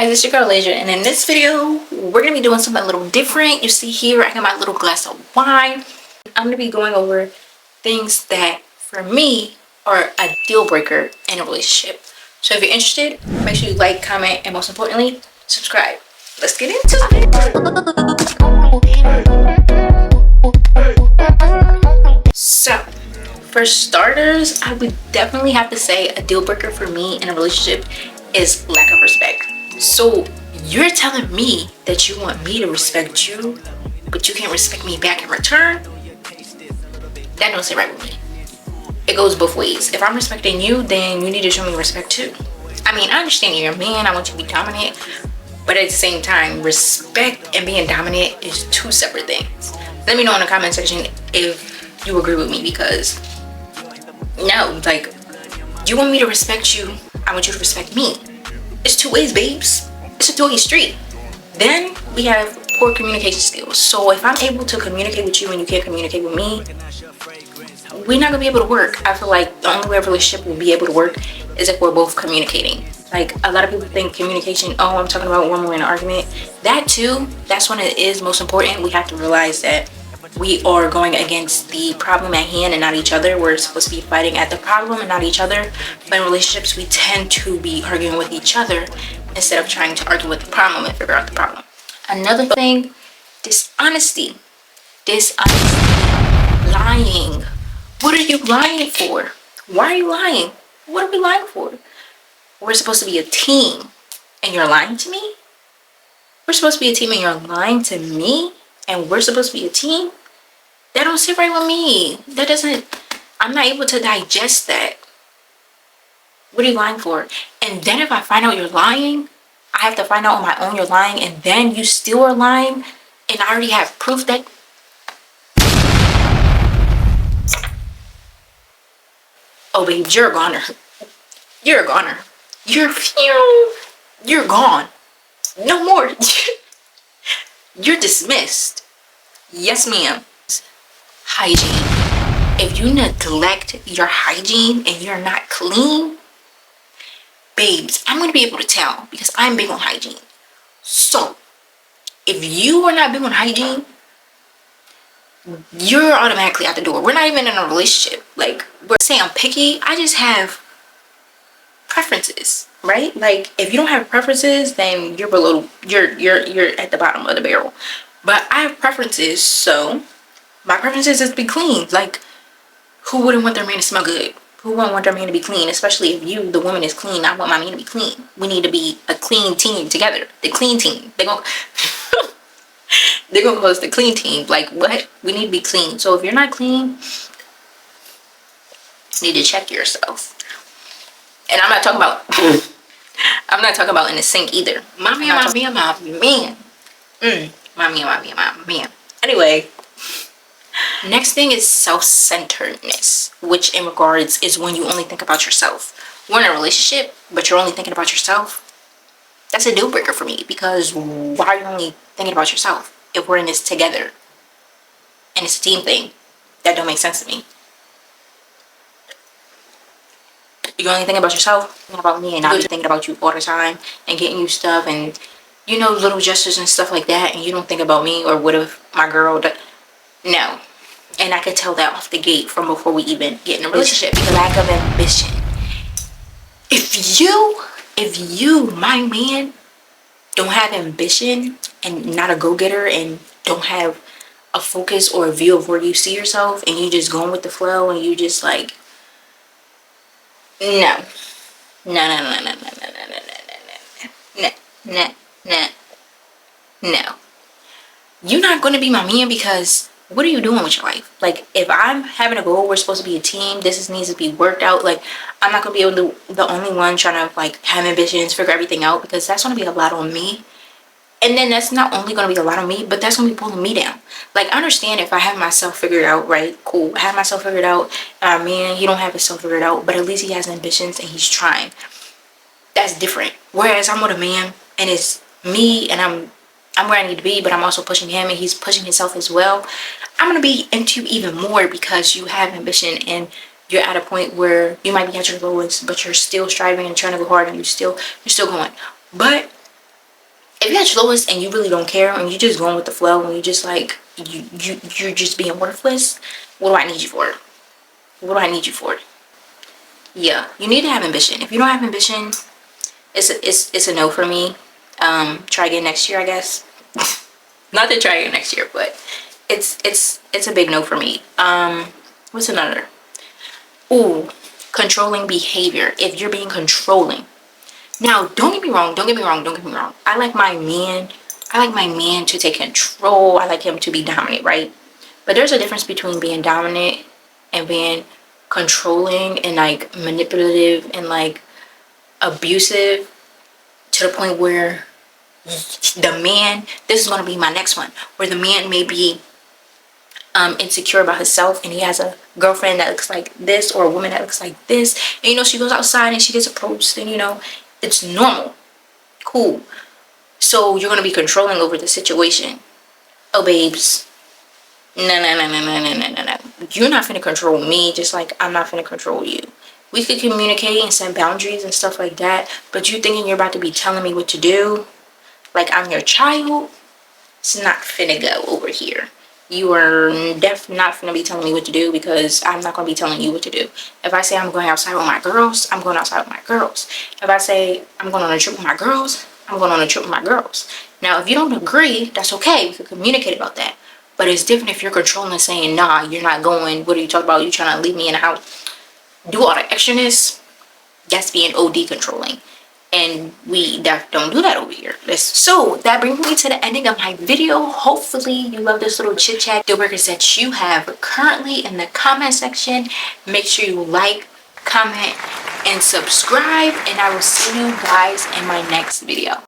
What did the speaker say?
guys, it's your girl Leisure, and in this video we're gonna be doing something a little different. You see here I got my little glass of wine. I'm gonna be going over things that for me are a deal breaker in a relationship. So if you're interested, make sure you like, comment, and most importantly, subscribe. Let's get into it. So for starters, I would definitely have to say a deal breaker for me in a relationship is lack of respect. So you're telling me that you want me to respect you, but you can't respect me back in return? That don't sit right with me. It goes both ways. If I'm respecting you, then you need to show me respect too. I mean, I understand you're a man, I want you to be dominant, but at the same time, respect and being dominant is two separate things. Let me know in the comment section if you agree with me, because no, like, you want me to respect you, I want you to respect me. It's two ways, babes. It's a two-way street. Then we have poor communication skills. So if I'm able to communicate with you and you can't communicate with me, we're not gonna be able to work. I feel like the only way a relationship will be able to work is if we're both communicating. Like, a lot of people think communication, oh, I'm talking about when we're in an argument. That too, that's when it is most important. We have to realize that we are going against the problem at hand and not each other. We're supposed to be fighting at the problem and not each other. But in relationships, we tend to be arguing with each other instead of trying to argue with the problem and figure out the problem. Another thing, dishonesty. Lying. What are you lying for? Why are you lying? What are we lying for? We're supposed to be a team and you're lying to me? We're supposed to be a team and you're lying to me? And we're supposed to be a team? That don't sit right with me. That doesn't, I'm not able to digest that. What are you lying for? And then if I find out you're lying, I have to find out on my own you're lying, and then you still are lying, and I already have proof that. Oh, babe, you're a goner. You're a goner. You're gone. No more. You're dismissed. Yes, ma'am. Hygiene. If you neglect your hygiene and you're not clean, babes, I'm going to be able to tell because I'm big on hygiene. So, if you are not big on hygiene, you're automatically out the door. We're not even in a relationship. Like, we're saying I'm picky. I just have preferences, right? Like, if you don't have preferences, then you're below, you're at the bottom of the barrel. But I have preferences, so my preferences is to be clean. Like, who wouldn't want their man to smell good? Who wouldn't want their man to be clean? Especially if you, the woman, is clean. I want my man to be clean. We need to be a clean team together. The clean team. They're gonna call us the clean team. Like, what? We need to be clean. So if you're not clean, you need to check yourself. And I'm not talking about I'm not talking about in the sink either. My man. Anyway, next thing is self-centeredness, which in regards is when you only think about yourself. We're in a relationship, but you're only thinking about yourself. That's a deal breaker for me, because why are you only thinking about yourself if we're in this together and it's a team thing? That don't make sense to me. You're only thinking about yourself, thinking about me, and I'll be thinking about you all the time and getting you stuff and, you know, little gestures and stuff like that, and you don't think about me or what if my girl no. And I could tell that off the gate from before we even get in a relationship, because lack of ambition. If you, my man, don't have ambition and not a go-getter and don't have a focus or a view of where you see yourself, and you just going with the flow and you just like, no. You're not going to be my man, because what are you doing with your life? Like, if I'm having a goal, we're supposed to be a team, this needs to be worked out. Like, I'm not going to be able to, the only one trying to like have ambitions, figure everything out, because that's going to be a lot on me. And then that's not only going to be a lot on me, but that's going to be pulling me down. Like, I understand if I have myself figured out, right? Cool. I have myself figured out. Man, he don't have himself figured out, but at least he has ambitions and he's trying. That's different. Whereas I'm with a man and it's me and I'm where I need to be, but I'm also pushing him and he's pushing himself as well. I'm going to be into you even more because you have ambition and you're at a point where you might be at your lowest, but you're still striving and trying to go hard, and you're still going. But If you're at your lowest and you really don't care and you just going with the flow and you just like you're just being worthless, what do I need you for? What do I need you for? Yeah, you need to have ambition. If you don't have ambition, it's a no for me. Try again next year, I guess. Not to try again next year, but it's a big no for me. What's another? Ooh, controlling behavior. If you're being controlling. Now, don't get me wrong, don't get me wrong, don't get me wrong. I like my man to take control. I like him to be dominant, right? But there's a difference between being dominant and being controlling and like manipulative and like abusive to the point where the man, this is going to be my next one, where the man may be insecure about himself and he has a girlfriend that looks like this or a woman that looks like this, and you know she goes outside and she gets approached, and you know it's normal, cool. So you're going to be controlling over the situation. Oh babes, no. You're not finna control me, just like I'm not finna control you. We could communicate and set boundaries and stuff like that, but you thinking you're about to be telling me what to do like I'm your child, it's not finna go over here. You are definitely not finna be telling me what to do, because I'm not gonna be telling you what to do. If I say I'm going outside with my girls, I'm going outside with my girls. If I say I'm going on a trip with my girls, I'm going on a trip with my girls. Now, if you don't agree, that's okay. We can communicate about that. But it's different if you're controlling and saying, nah, you're not going. What are you talking about? You trying to leave me in the house? Do all the extraness. That's being OD controlling. And we don't do that over here. So that brings me to the ending of my video. Hopefully you love this little chit chat deal breakers that you have currently in the comment section. Make sure you like, comment, and subscribe. And I will see you guys in my next video.